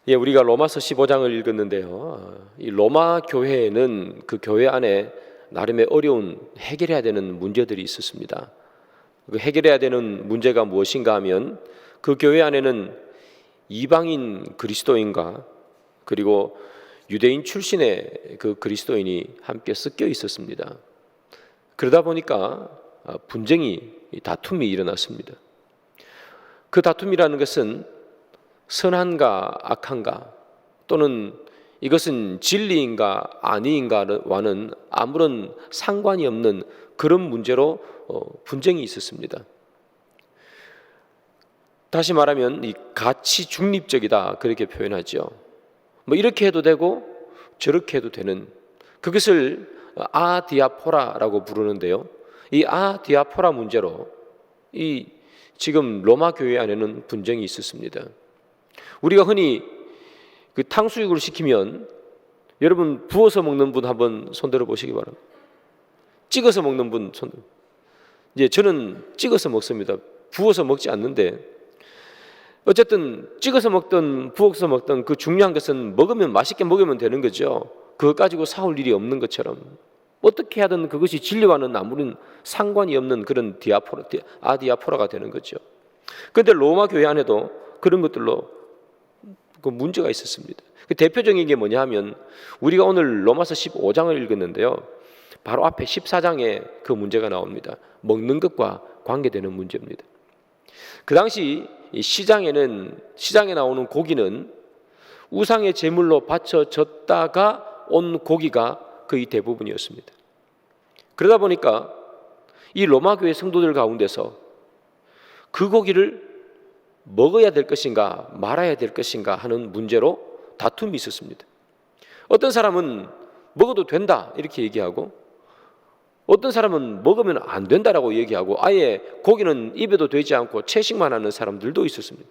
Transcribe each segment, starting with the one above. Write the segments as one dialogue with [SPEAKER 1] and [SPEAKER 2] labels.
[SPEAKER 1] 예, 우리가 로마서 15장을 읽었는데요. 이 로마 교회에는 그 교회 안에 나름의 어려운 해결해야 되는 문제들이 있었습니다. 그 해결해야 되는 문제가 무엇인가 하면 그 교회 안에는 이방인 그리스도인과 그리고 유대인 출신의 그 그리스도인이 함께 섞여 있었습니다. 그러다 보니까 분쟁이, 다툼이 일어났습니다. 그 다툼이라는 것은 선한가 악한가 또는 이것은 진리인가 아니인가와는 아무런 상관이 없는 그런 문제로 분쟁이 있었습니다. 다시 말하면 이 가치 중립적이다 그렇게 표현하죠. 뭐 이렇게 해도 되고 저렇게 해도 되는, 그것을 아디아포라라고 부르는데요. 이 아디아포라 문제로 이 지금 로마 교회 안에는 분쟁이 있었습니다. 우리가 흔히 그 탕수육을 시키면 여러분 부어서 먹는 분 한번 손들어 보시기 바랍니다. 찍어서 먹는 분 손. 이제 저는 찍어서 먹습니다. 부어서 먹지 않는데 어쨌든 찍어서 먹든 부어서 먹든 그 중요한 것은 먹으면 맛있게 먹으면 되는 거죠. 그거 가지고 싸울 일이 없는 것처럼 어떻게 하든 그것이 진리와는 아무런 상관이 없는 그런 아디아포라가 되는 거죠. 그런데 로마 교회 안에도 그런 것들로 그 문제가 있었습니다. 그 대표적인 게 뭐냐 하면 우리가 오늘 로마서 15장을 읽었는데요. 바로 앞에 14장에 그 문제가 나옵니다. 먹는 것과 관계되는 문제입니다. 그 당시 이 시장에 나오는 고기는 우상의 제물로 바쳐졌다가 온 고기가 거의 대부분이었습니다. 그러다 보니까 이 로마 교회 성도들 가운데서 그 고기를 먹어야 될 것인가 말아야 될 것인가 하는 문제로 다툼이 있었습니다. 어떤 사람은 먹어도 된다 이렇게 얘기하고 어떤 사람은 먹으면 안 된다라고 얘기하고 아예 고기는 입에도 되지 않고 채식만 하는 사람들도 있었습니다.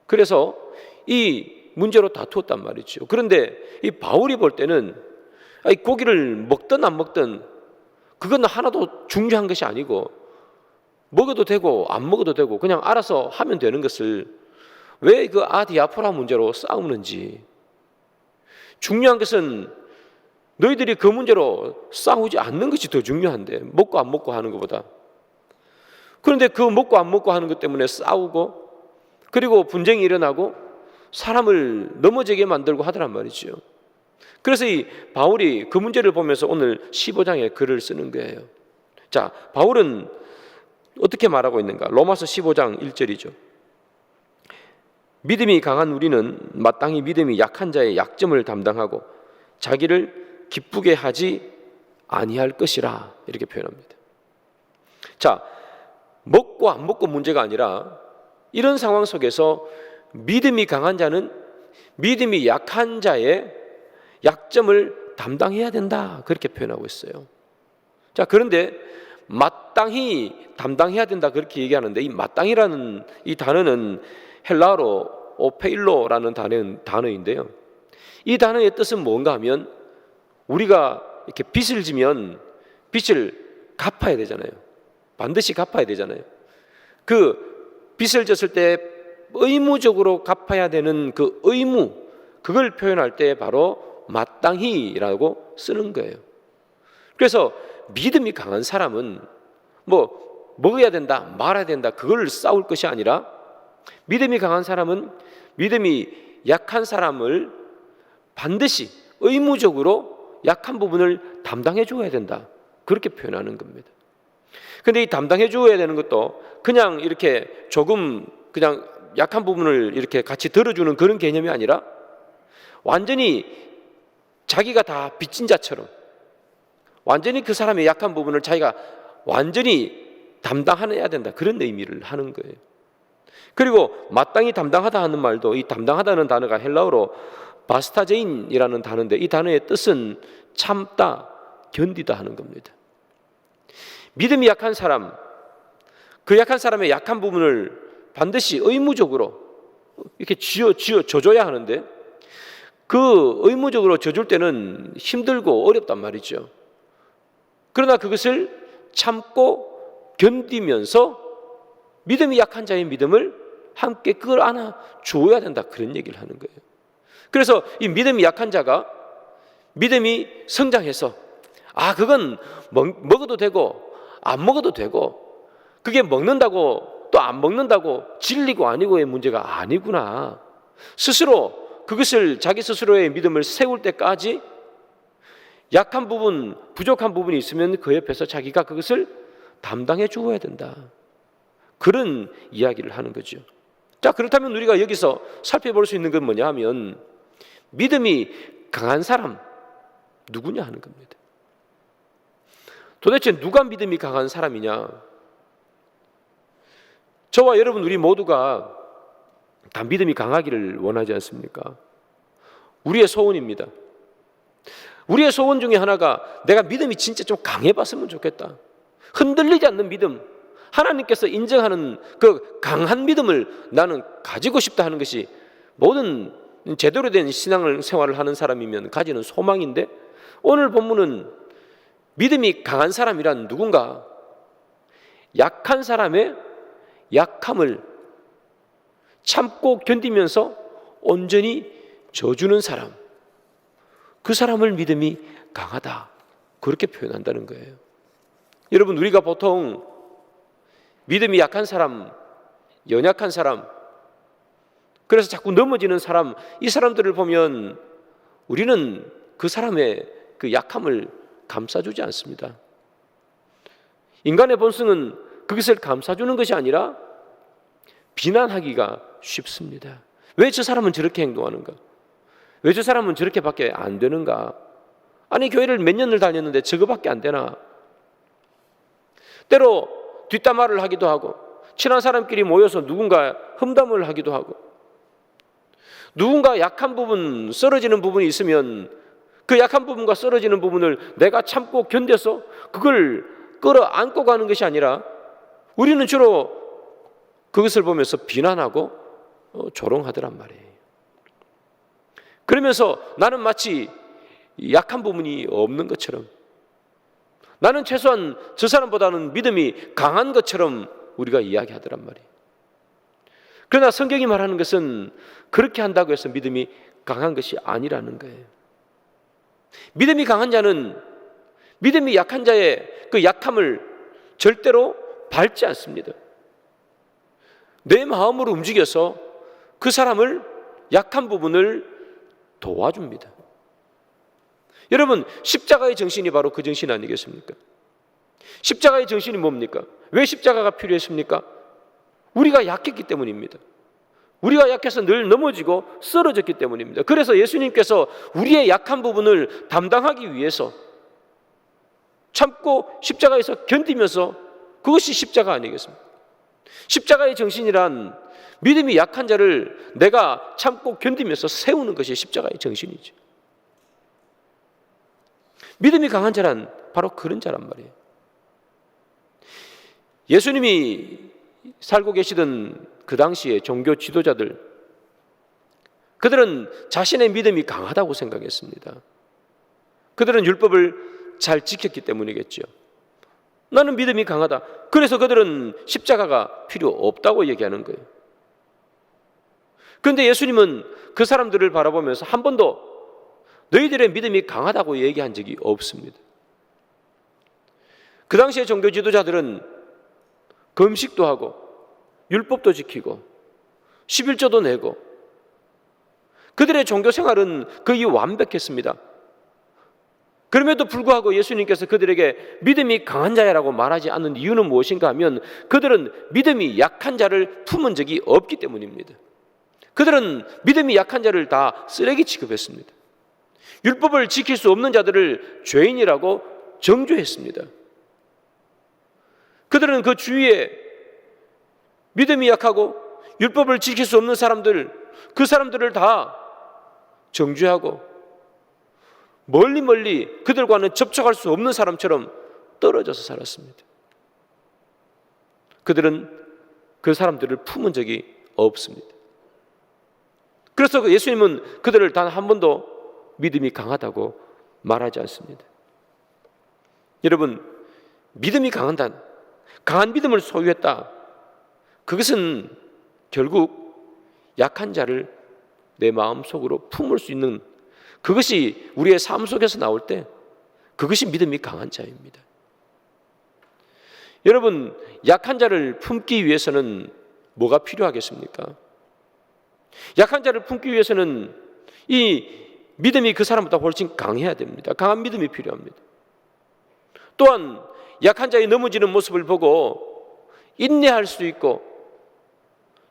[SPEAKER 1] 그래서 이 문제로 다투었단 말이죠. 그런데 이 바울이 볼 때는 고기를 먹든 안 먹든 그건 하나도 중요한 것이 아니고 먹어도 되고 안 먹어도 되고 그냥 알아서 하면 되는 것을 왜 그 아디아포라 문제로 싸우는지, 중요한 것은 너희들이 그 문제로 싸우지 않는 것이 더 중요한데 먹고 안 먹고 하는 것보다. 그런데 그 먹고 안 먹고 하는 것 때문에 싸우고 그리고 분쟁이 일어나고 사람을 넘어지게 만들고 하더란 말이죠. 그래서 이 바울이 그 문제를 보면서 오늘 15장에 글을 쓰는 거예요. 자, 바울은 어떻게 말하고 있는가? 로마서 15장 1절이죠. 믿음이 강한 우리는 마땅히 믿음이 약한 자의 약점을 담당하고 자기를 기쁘게 하지 아니할 것이라 이렇게 표현합니다. 자, 먹고 안 먹고 문제가 아니라 이런 상황 속에서 믿음이 강한 자는 믿음이 약한 자의 약점을 담당해야 된다 그렇게 표현하고 있어요. 자, 그런데 마땅히 담당해야 된다 그렇게 얘기하는데 이 마땅히라는 이 단어는 헬라어로 오페일로라는 단어인데요. 이 단어의 뜻은 뭔가 하면 우리가 이렇게 빚을 지면 빚을 갚아야 되잖아요. 반드시 갚아야 되잖아요. 그 빚을 졌을 때 의무적으로 갚아야 되는 그 의무, 그걸 표현할 때 바로 마땅히라고 쓰는 거예요. 그래서 믿음이 강한 사람은 뭐 먹어야 된다 말아야 된다 그걸 싸울 것이 아니라 믿음이 강한 사람은 믿음이 약한 사람을 반드시 의무적으로 약한 부분을 담당해 줘야 된다 그렇게 표현하는 겁니다. 그런데 이 담당해 줘야 되는 것도 그냥 이렇게 조금 그냥 약한 부분을 이렇게 같이 들어주는 그런 개념이 아니라 완전히 자기가 다 빚진 자처럼 완전히 그 사람의 약한 부분을 자기가 완전히 담당해야 된다 그런 의미를 하는 거예요. 그리고 마땅히 담당하다 하는 말도 이 담당하다는 단어가 헬라어로 바스타제인이라는 단어인데 이 단어의 뜻은 참다, 견디다 하는 겁니다. 믿음이 약한 사람, 그 약한 사람의 약한 부분을 반드시 의무적으로 이렇게 져줘야 하는데 그 의무적으로 져줄 때는 힘들고 어렵단 말이죠. 그러나 그것을 참고 견디면서 믿음이 약한 자의 믿음을 함께 그걸 안아 줘야 된다, 그런 얘기를 하는 거예요. 그래서 이 믿음이 약한 자가 믿음이 성장해서 그건 먹어도 되고 안 먹어도 되고, 그게 먹는다고 또 안 먹는다고 진리고 아니고의 문제가 아니구나, 스스로 그것을 자기 스스로의 믿음을 세울 때까지 약한 부분, 부족한 부분이 있으면 그 옆에서 자기가 그것을 담당해 주어야 된다, 그런 이야기를 하는 거죠. 자, 그렇다면 우리가 여기서 살펴볼 수 있는 건 뭐냐 하면, 믿음이 강한 사람 누구냐 하는 겁니다. 도대체 누가 믿음이 강한 사람이냐? 저와 여러분 우리 모두가 다 믿음이 강하기를 원하지 않습니까? 우리의 소원입니다. 우리의 소원 중에 하나가 내가 믿음이 진짜 좀 강해봤으면 좋겠다, 흔들리지 않는 믿음, 하나님께서 인정하는 그 강한 믿음을 나는 가지고 싶다 하는 것이 모든 제대로 된 신앙생활을 하는 사람이면 가지는 소망인데, 오늘 본문은 믿음이 강한 사람이란 누군가? 약한 사람의 약함을 참고 견디면서 온전히 져주는 사람, 그 사람을 믿음이 강하다, 그렇게 표현한다는 거예요. 여러분, 우리가 보통 믿음이 약한 사람, 연약한 사람, 그래서 자꾸 넘어지는 사람, 이 사람들을 보면 우리는 그 사람의 그 약함을 감싸주지 않습니다. 인간의 본성은 그것을 감싸주는 것이 아니라 비난하기가 쉽습니다. 왜 저 사람은 저렇게 행동하는가? 왜 저 사람은 저렇게밖에 안 되는가? 아니, 교회를 몇 년을 다녔는데 저거밖에 안 되나? 때로 뒷담화를 하기도 하고, 친한 사람끼리 모여서 누군가 험담을 하기도 하고, 누군가 약한 부분, 쓰러지는 부분이 있으면 그 약한 부분과 쓰러지는 부분을 내가 참고 견뎌서 그걸 끌어안고 가는 것이 아니라, 우리는 주로 그것을 보면서 비난하고 조롱하더란 말이에요. 그러면서 나는 마치 약한 부분이 없는 것처럼, 나는 최소한 저 사람보다는 믿음이 강한 것처럼 우리가 이야기하더란 말이에요. 그러나 성경이 말하는 것은 그렇게 한다고 해서 믿음이 강한 것이 아니라는 거예요. 믿음이 강한 자는 믿음이 약한 자의 그 약함을 절대로 밟지 않습니다. 내 마음으로 움직여서 그 사람을, 약한 부분을 도와줍니다. 여러분, 십자가의 정신이 바로 그 정신 아니겠습니까? 십자가의 정신이 뭡니까? 왜 십자가가 필요했습니까? 우리가 약했기 때문입니다. 우리가 약해서 늘 넘어지고 쓰러졌기 때문입니다. 그래서 예수님께서 우리의 약한 부분을 담당하기 위해서 참고 십자가에서 견디면서, 그것이 십자가 아니겠습니까? 십자가의 정신이란 믿음이 약한 자를 내가 참고 견디면서 세우는 것이 십자가의 정신이죠. 믿음이 강한 자란 바로 그런 자란 말이에요. 예수님이 살고 계시던 그 당시에 종교 지도자들, 그들은 자신의 믿음이 강하다고 생각했습니다. 그들은 율법을 잘 지켰기 때문이겠죠. 나는 믿음이 강하다, 그래서 그들은 십자가가 필요 없다고 얘기하는 거예요. 그런데 예수님은 그 사람들을 바라보면서 한 번도 너희들의 믿음이 강하다고 얘기한 적이 없습니다. 그 당시의 종교 지도자들은 금식도 하고 율법도 지키고 11조도 내고, 그들의 종교 생활은 거의 완벽했습니다. 그럼에도 불구하고 예수님께서 그들에게 믿음이 강한 자야라고 말하지 않는 이유는 무엇인가 하면, 그들은 믿음이 약한 자를 품은 적이 없기 때문입니다. 그들은 믿음이 약한 자를 다 쓰레기 취급했습니다. 율법을 지킬 수 없는 자들을 죄인이라고 정죄했습니다. 그들은 그 주위에 믿음이 약하고 율법을 지킬 수 없는 사람들, 그 사람들을 다 정죄하고 멀리 그들과는 접촉할 수 없는 사람처럼 떨어져서 살았습니다. 그들은 그 사람들을 품은 적이 없습니다. 그래서 예수님은 그들을 단 한 번도 믿음이 강하다고 말하지 않습니다. 여러분, 믿음이 강한 믿음을 소유했다, 그것은 결국 약한 자를 내 마음속으로 품을 수 있는, 그것이 우리의 삶 속에서 나올 때 그것이 믿음이 강한 자입니다. 여러분, 약한 자를 품기 위해서는 뭐가 필요하겠습니까? 약한 자를 품기 위해서는 이 믿음이 그 사람보다 훨씬 강해야 됩니다. 강한 믿음이 필요합니다. 또한 약한 자의 넘어지는 모습을 보고 인내할 수 있고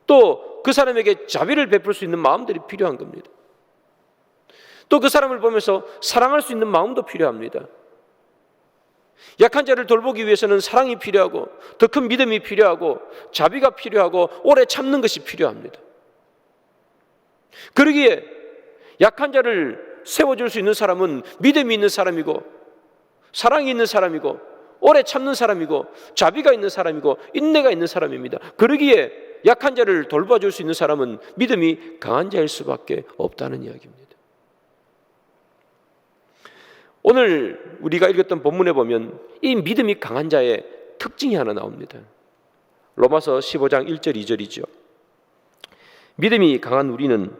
[SPEAKER 1] 또 그 사람에게 자비를 베풀 수 있는 마음들이 필요한 겁니다. 또 그 사람을 보면서 사랑할 수 있는 마음도 필요합니다. 약한 자를 돌보기 위해서는 사랑이 필요하고 더 큰 믿음이 필요하고 자비가 필요하고 오래 참는 것이 필요합니다. 그러기에 약한 자를 세워줄 수 있는 사람은 믿음이 있는 사람이고 사랑이 있는 사람이고 오래 참는 사람이고 자비가 있는 사람이고 인내가 있는 사람입니다. 그러기에 약한 자를 돌봐줄 수 있는 사람은 믿음이 강한 자일 수밖에 없다는 이야기입니다. 오늘 우리가 읽었던 본문에 보면 이 믿음이 강한 자의 특징이 하나 나옵니다. 로마서 15장 1절 2절이죠. 믿음이 강한 우리는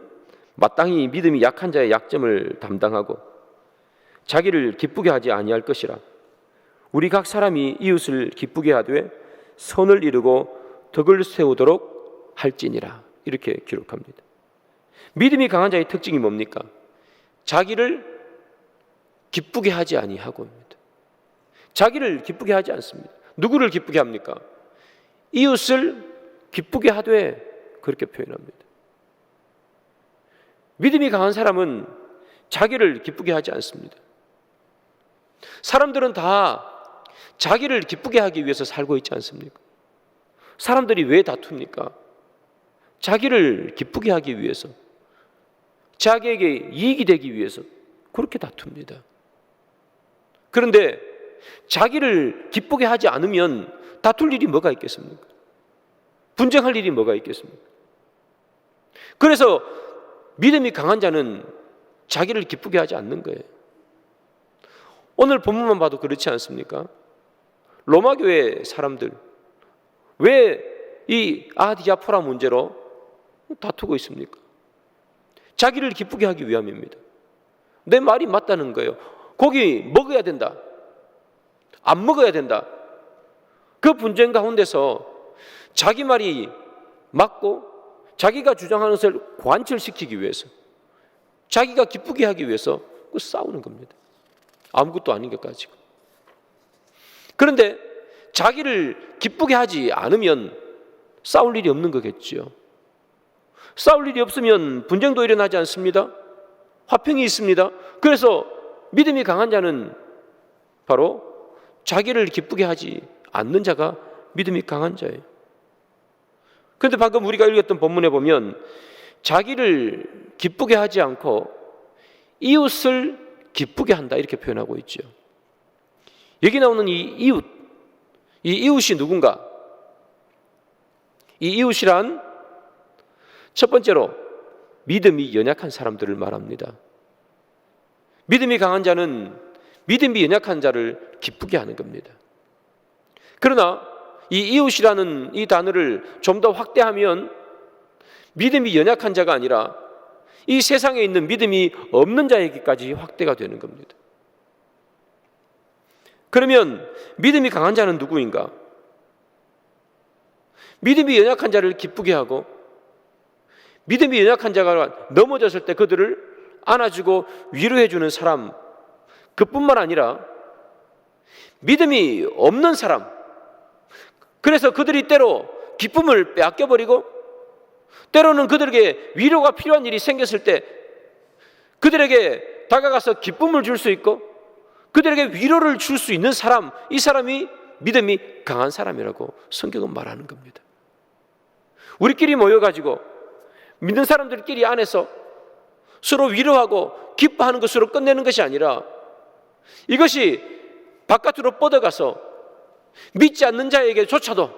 [SPEAKER 1] 마땅히 믿음이 약한 자의 약점을 담당하고 자기를 기쁘게 하지 아니할 것이라. 우리 각 사람이 이웃을 기쁘게 하되 선을 이루고 덕을 세우도록 할지니라. 이렇게 기록합니다. 믿음이 강한 자의 특징이 뭡니까? 자기를 기쁘게 하지 아니하고입니다. 자기를 기쁘게 하지 않습니다. 누구를 기쁘게 합니까? 이웃을 기쁘게 하되, 그렇게 표현합니다. 믿음이 강한 사람은 자기를 기쁘게 하지 않습니다. 사람들은 다 자기를 기쁘게 하기 위해서 살고 있지 않습니까? 사람들이 왜 다툽니까? 자기를 기쁘게 하기 위해서, 자기에게 이익이 되기 위해서 그렇게 다툽니다. 그런데 자기를 기쁘게 하지 않으면 다툴 일이 뭐가 있겠습니까? 분쟁할 일이 뭐가 있겠습니까? 그래서 믿음이 강한 자는 자기를 기쁘게 하지 않는 거예요. 오늘 본문만 봐도 그렇지 않습니까? 로마 교회 사람들 왜 이 아디아포라 문제로 다투고 있습니까? 자기를 기쁘게 하기 위함입니다. 내 말이 맞다는 거예요. 고기 먹어야 된다, 안 먹어야 된다. 그 분쟁 가운데서 자기 말이 맞고 자기가 주장하는 것을 관철시키기 위해서, 자기가 기쁘게 하기 위해서 싸우는 겁니다. 아무것도 아닌 것 가지고. 그런데 자기를 기쁘게 하지 않으면 싸울 일이 없는 거겠죠. 싸울 일이 없으면 분쟁도 일어나지 않습니다. 화평이 있습니다. 그래서 믿음이 강한 자는 바로 자기를 기쁘게 하지 않는 자가 믿음이 강한 자예요. 그런데 방금 우리가 읽었던 본문에 보면 자기를 기쁘게 하지 않고 이웃을 기쁘게 한다, 이렇게 표현하고 있죠. 여기 나오는 이 이웃이 누군가? 이 이웃이란 첫 번째로 믿음이 연약한 사람들을 말합니다. 믿음이 강한 자는 믿음이 연약한 자를 기쁘게 하는 겁니다. 그러나 이 이웃이라는 이 단어를 좀 더 확대하면 믿음이 연약한 자가 아니라 이 세상에 있는 믿음이 없는 자에게까지 확대가 되는 겁니다. 그러면 믿음이 강한 자는 누구인가? 믿음이 연약한 자를 기쁘게 하고 믿음이 연약한 자가 넘어졌을 때 그들을 안아주고 위로해주는 사람, 그뿐만 아니라 믿음이 없는 사람, 그래서 그들이 때로 기쁨을 빼앗겨버리고 때로는 그들에게 위로가 필요한 일이 생겼을 때 그들에게 다가가서 기쁨을 줄 수 있고 그들에게 위로를 줄 수 있는 사람, 이 사람이 믿음이 강한 사람이라고 성경은 말하는 겁니다. 우리끼리 모여가지고 믿는 사람들끼리 안에서 서로 위로하고 기뻐하는 것으로 끝내는 것이 아니라 이것이 바깥으로 뻗어가서 믿지 않는 자에게조차도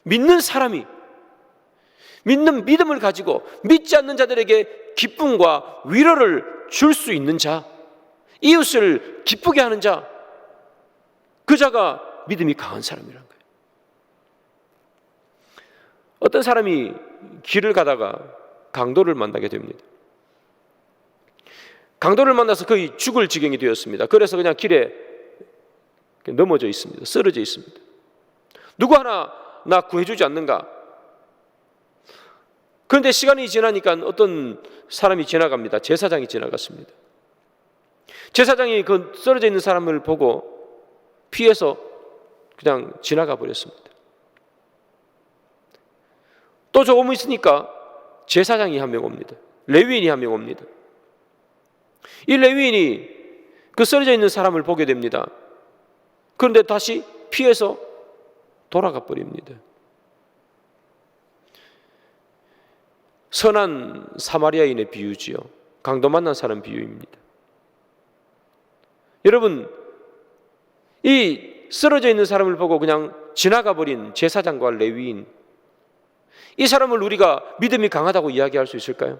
[SPEAKER 1] 믿는 사람이 믿는 믿음을 가지고 믿지 않는 자들에게 기쁨과 위로를 줄 수 있는 자, 이웃을 기쁘게 하는 자, 그 자가 믿음이 강한 사람이라는 거예요. 어떤 사람이 길을 가다가 강도를 만나게 됩니다. 강도를 만나서 거의 죽을 지경이 되었습니다. 그래서 그냥 길에 넘어져 있습니다. 쓰러져 있습니다. 누구 하나 나 구해주지 않는가? 그런데 시간이 지나니까 어떤 사람이 지나갑니다. 제사장이 지나갔습니다. 제사장이 그 쓰러져 있는 사람을 보고 피해서 그냥 지나가 버렸습니다. 또 조금 있으니까 제사장이 한 명 옵니다. 레위인이 한 명 옵니다. 이 레위인이 그 쓰러져 있는 사람을 보게 됩니다. 그런데 다시 피해서 돌아가 버립니다. 선한 사마리아인의 비유지요. 강도 만난 사람 비유입니다. 여러분, 이 쓰러져 있는 사람을 보고 그냥 지나가 버린 제사장과 레위인, 이 사람을 우리가 믿음이 강하다고 이야기할 수 있을까요?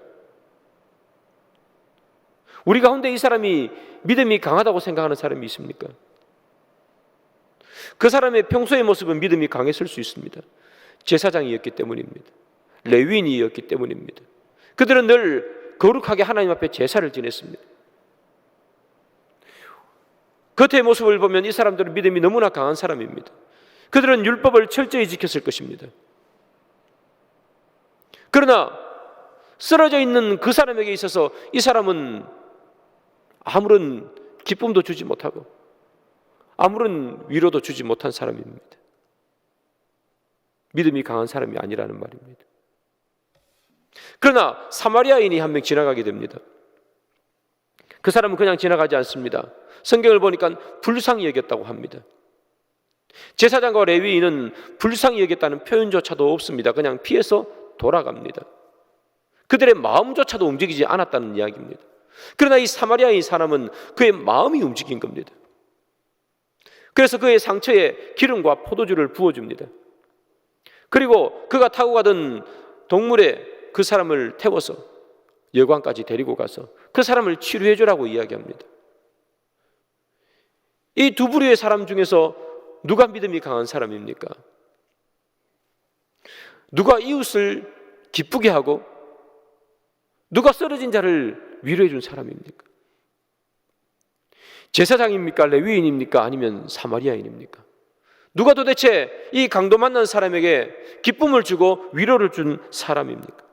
[SPEAKER 1] 우리 가운데 이 사람이 믿음이 강하다고 생각하는 사람이 있습니까? 그 사람의 평소의 모습은 믿음이 강했을 수 있습니다. 제사장이었기 때문입니다. 레위인이었기 때문입니다. 그들은 늘 거룩하게 하나님 앞에 제사를 지냈습니다. 겉의 모습을 보면 이 사람들은 믿음이 너무나 강한 사람입니다. 그들은 율법을 철저히 지켰을 것입니다. 그러나 쓰러져 있는 그 사람에게 있어서 이 사람은 아무런 기쁨도 주지 못하고 아무런 위로도 주지 못한 사람입니다. 믿음이 강한 사람이 아니라는 말입니다. 그러나 사마리아인이 한 명 지나가게 됩니다. 그 사람은 그냥 지나가지 않습니다. 성경을 보니까 불쌍히 여겼다고 합니다. 제사장과 레위인은 불쌍히 여겼다는 표현조차도 없습니다. 그냥 피해서 돌아갑니다. 그들의 마음조차도 움직이지 않았다는 이야기입니다. 그러나 이 사마리아인 사람은 그의 마음이 움직인 겁니다. 그래서 그의 상처에 기름과 포도주를 부어줍니다. 그리고 그가 타고 가던 동물에 그 사람을 태워서 여관까지 데리고 가서 그 사람을 치료해 주라고 이야기합니다. 이 두 부류의 사람 중에서 누가 믿음이 강한 사람입니까? 누가 이웃을 기쁘게 하고 누가 쓰러진 자를 위로해 준 사람입니까? 제사장입니까? 레위인입니까? 아니면 사마리아인입니까? 누가 도대체 이 강도 만난 사람에게 기쁨을 주고 위로를 준 사람입니까?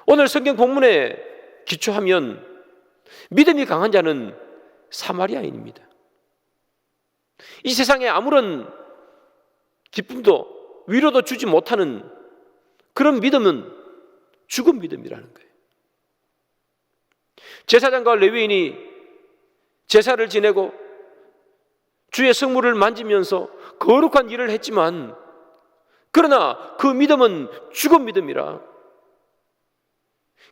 [SPEAKER 1] 오늘 성경 본문에 기초하면 믿음이 강한 자는 사마리아인입니다. 이 세상에 아무런 기쁨도 위로도 주지 못하는 그런 믿음은 죽은 믿음이라는 거예요. 제사장과 레위인이 제사를 지내고 주의 성물을 만지면서 거룩한 일을 했지만 그러나 그 믿음은 죽은 믿음이라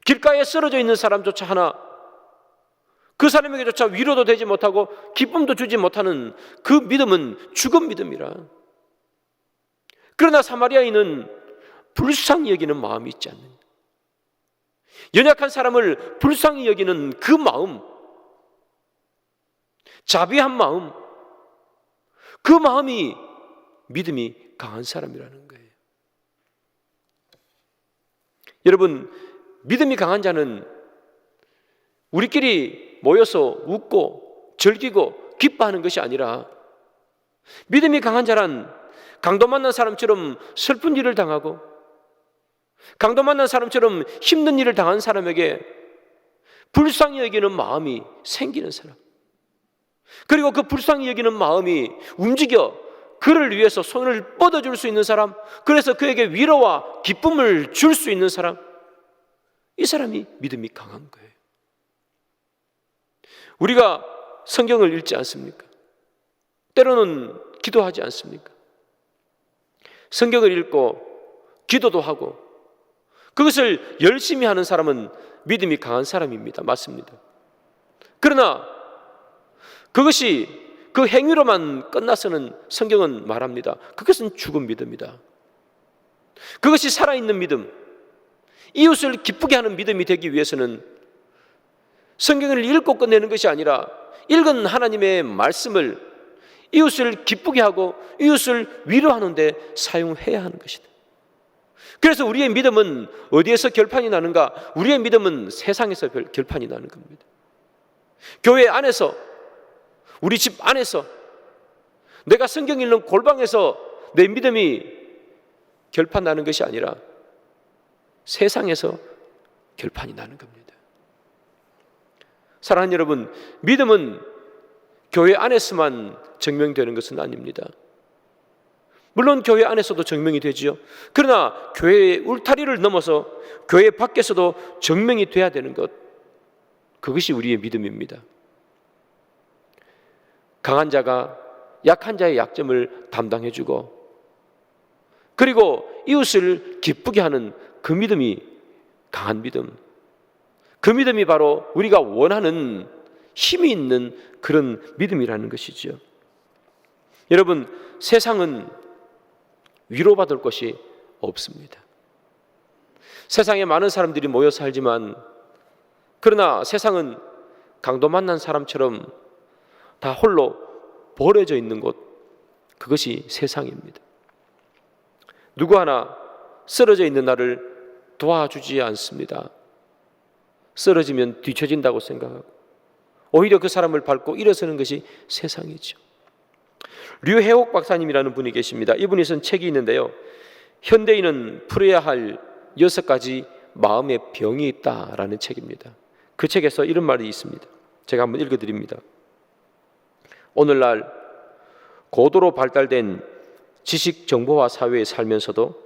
[SPEAKER 1] 길가에 쓰러져 있는 사람조차 하나 그 사람에게조차 위로도 되지 못하고 기쁨도 주지 못하는 그 믿음은 죽은 믿음이라. 그러나 사마리아인은 불쌍히 여기는 마음이 있지 않느냐. 연약한 사람을 불쌍히 여기는 그 마음, 자비한 마음, 그 마음이 믿음이 강한 사람이라는 거예요. 여러분, 믿음이 강한 자는 우리끼리 모여서 웃고 즐기고 기뻐하는 것이 아니라 믿음이 강한 자란 강도 만난 사람처럼 슬픈 일을 당하고 강도 만난 사람처럼 힘든 일을 당한 사람에게 불쌍히 여기는 마음이 생기는 사람, 그리고 그 불쌍히 여기는 마음이 움직여 그를 위해서 손을 뻗어줄 수 있는 사람, 그래서 그에게 위로와 기쁨을 줄 수 있는 사람, 이 사람이 믿음이 강한 거예요. 우리가 성경을 읽지 않습니까? 때로는 기도하지 않습니까? 성경을 읽고 기도도 하고 그것을 열심히 하는 사람은 믿음이 강한 사람입니다. 맞습니다. 그러나 그것이 그 행위로만 끝나서는 성경은 말합니다. 그것은 죽은 믿음이다. 그것이 살아있는 믿음, 이웃을 기쁘게 하는 믿음이 되기 위해서는 성경을 읽고 끝내는 것이 아니라 읽은 하나님의 말씀을 이웃을 기쁘게 하고 이웃을 위로하는 데 사용해야 하는 것이다. 그래서 우리의 믿음은 어디에서 결판이 나는가? 우리의 믿음은 세상에서 결판이 나는 겁니다. 교회 안에서, 우리 집 안에서, 내가 성경 읽는 골방에서 내 믿음이 결판 나는 것이 아니라 세상에서 결판이 나는 겁니다. 사랑하는 여러분, 믿음은 교회 안에서만 증명되는 것은 아닙니다. 물론 교회 안에서도 증명이 되지요. 그러나 교회의 울타리를 넘어서 교회 밖에서도 증명이 돼야 되는 것, 그것이 우리의 믿음입니다. 강한 자가 약한 자의 약점을 담당해주고, 그리고 이웃을 기쁘게 하는 그 믿음이 강한 믿음, 그 믿음이 바로 우리가 원하는 힘이 있는 그런 믿음이라는 것이죠. 여러분, 세상은 위로받을 것이 없습니다. 세상에 많은 사람들이 모여 살지만, 그러나 세상은 강도 만난 사람처럼 다 홀로 버려져 있는 곳, 그것이 세상입니다. 누구 하나 쓰러져 있는 나를 도와주지 않습니다. 쓰러지면 뒤처진다고 생각하고 오히려 그 사람을 밟고 일어서는 것이 세상이죠. 류혜옥 박사님이라는 분이 계십니다. 이분이 쓴 책이 있는데요, 현대인은 풀어야 할 6가지 마음의 병이 있다라는 책입니다. 그 책에서 이런 말이 있습니다. 제가 한번 읽어드립니다. 오늘날 고도로 발달된 지식 정보화 사회에 살면서도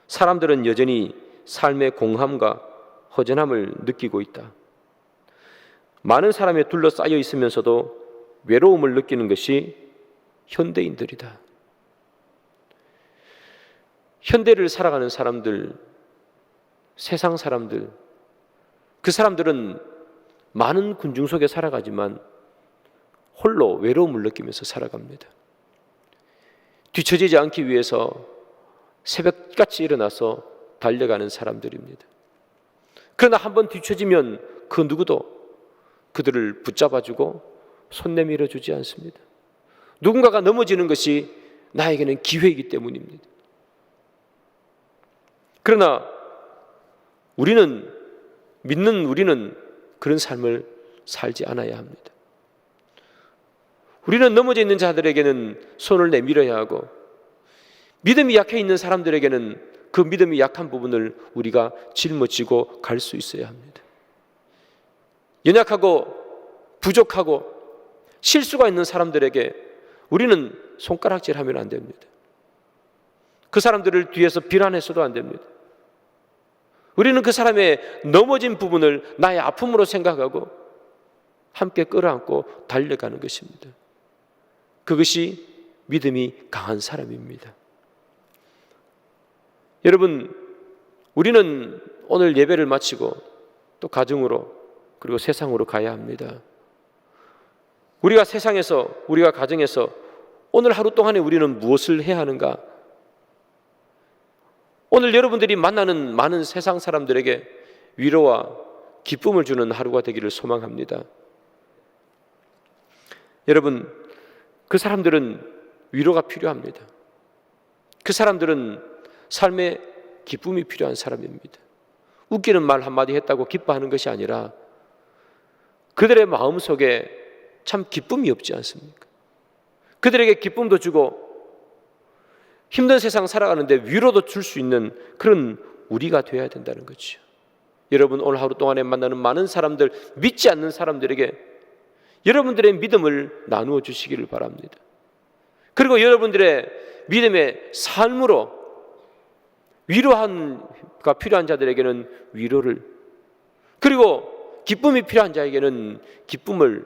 [SPEAKER 1] 사람들은 여전히 삶의 공함과 허전함을 느끼고 있다. 많은 사람에 둘러싸여 있으면서도 외로움을 느끼는 것이 현대인들이다. 현대를 살아가는 사람들, 세상 사람들, 그 사람들은 많은 군중 속에 살아가지만 홀로 외로움을 느끼면서 살아갑니다. 뒤처지지 않기 위해서 새벽같이 일어나서 달려가는 사람들입니다. 그러나 한번 뒤처지면 그 누구도 그들을 붙잡아주고 손 내밀어 주지 않습니다. 누군가가 넘어지는 것이 나에게는 기회이기 때문입니다. 그러나 우리는 그런 삶을 살지 않아야 합니다. 우리는 넘어져 있는 자들에게는 손을 내밀어야 하고, 믿음이 약해 있는 사람들에게는 그 믿음이 약한 부분을 우리가 짊어지고 갈 수 있어야 합니다. 연약하고 부족하고 실수가 있는 사람들에게 우리는 손가락질하면 안 됩니다. 그 사람들을 뒤에서 비난해서도 안 됩니다. 우리는 그 사람의 넘어진 부분을 나의 아픔으로 생각하고 함께 끌어안고 달려가는 것입니다. 그것이 믿음이 강한 사람입니다. 여러분, 우리는 오늘 예배를 마치고 또 가정으로 그리고 세상으로 가야 합니다. 우리가 세상에서, 우리가 가정에서 오늘 하루 동안에 우리는 무엇을 해야 하는가? 오늘 여러분들이 만나는 많은 세상 사람들에게 위로와 기쁨을 주는 하루가 되기를 소망합니다. 여러분, 그 사람들은 위로가 필요합니다. 그 사람들은 삶의 기쁨이 필요한 사람입니다. 웃기는 말 한마디 했다고 기뻐하는 것이 아니라 그들의 마음속에 참 기쁨이 없지 않습니까? 그들에게 기쁨도 주고 힘든 세상 살아가는데 위로도 줄 수 있는 그런 우리가 되어야 된다는 거죠. 여러분, 오늘 하루 동안에 만나는 많은 사람들, 믿지 않는 사람들에게 여러분들의 믿음을 나누어 주시기를 바랍니다. 그리고 여러분들의 믿음의 삶으로 위로가 필요한 자들에게는 위로를, 그리고 기쁨이 필요한 자에게는 기쁨을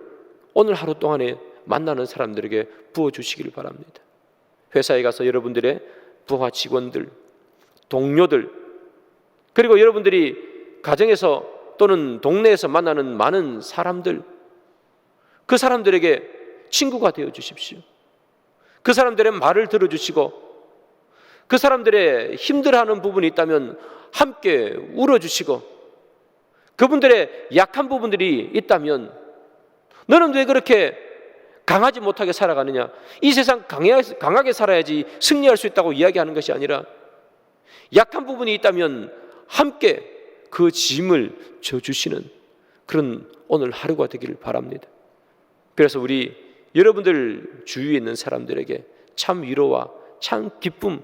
[SPEAKER 1] 오늘 하루 동안에 만나는 사람들에게 부어주시기를 바랍니다. 회사에 가서 여러분들의 부하 직원들, 동료들, 그리고 여러분들이 가정에서 또는 동네에서 만나는 많은 사람들, 그 사람들에게 친구가 되어 주십시오. 그 사람들의 말을 들어주시고 그 사람들의 힘들어하는 부분이 있다면 함께 울어주시고, 그분들의 약한 부분들이 있다면 너는 왜 그렇게 강하지 못하게 살아가느냐, 이 세상 강하게 살아야지 승리할 수 있다고 이야기하는 것이 아니라 약한 부분이 있다면 함께 그 짐을 져주시는 그런 오늘 하루가 되기를 바랍니다. 그래서 우리 여러분들 주위에 있는 사람들에게 참 위로와 참 기쁨,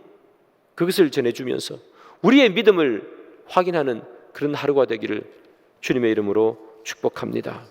[SPEAKER 1] 그것을 전해주면서 우리의 믿음을 확인하는 그런 하루가 되기를 주님의 이름으로 축복합니다.